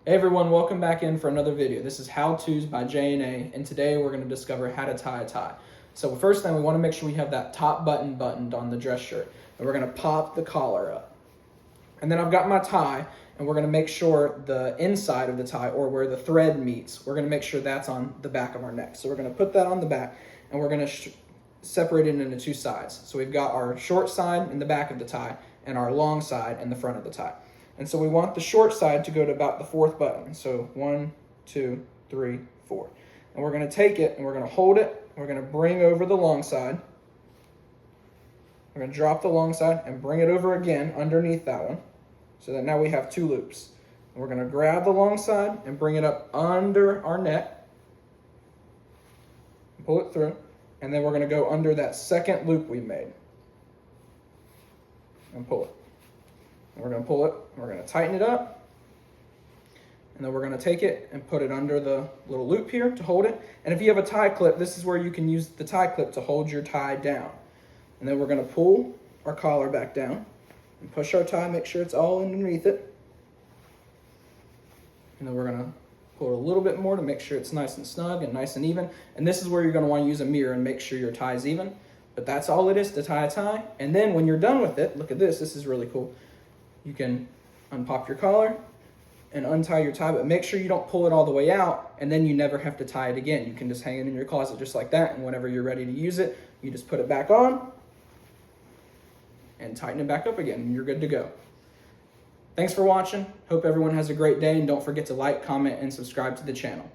Hey everyone, welcome back in for another video. This is How To's by J&A, and today we're going to discover how to tie a tie. So first thing, we want to make sure we have that top button buttoned on the dress shirt, and we're going to pop the collar up. And then I've got my tie, and we're going to make sure the inside of the tie, or where the thread meets, we're going to make sure that's on the back of our neck. So we're going to put that on the back, and we're going to separate it into two sides. So we've got our short side in the back of the tie, and our long side in the front of the tie. And so we want the short side to go to about the fourth button. So 1, 2, 3, 4. And we're going to take it and we're going to hold it. We're going to bring over the long side. We're going to drop the long side and bring it over again underneath that one. So that now we have two loops. And we're going to grab the long side and bring it up under our neck. Pull it through. And then we're going to go under that second loop we made. And pull it. We're going to pull it, we're going to tighten it up, and then we're going to take it and put it under the little loop here to hold it. And if you have a tie clip, this is where you can use the tie clip to hold your tie down. And then we're going to pull our collar back down and push our tie, make sure it's all underneath it. And then we're going to pull it a little bit more to make sure it's nice and snug and nice and even. And this is where you're going to want to use a mirror and make sure your tie is even. But that's all it is to tie a tie. And then when you're done with it, look at this, this is really cool. You can unpop your collar and untie your tie, but make sure you don't pull it all the way out, and then you never have to tie it again. You can just hang it in your closet just like that, and whenever you're ready to use it, you just put it back on and tighten it back up again, and you're good to go. Thanks for watching. Hope everyone has a great day, and don't forget to like, comment, and subscribe to the channel.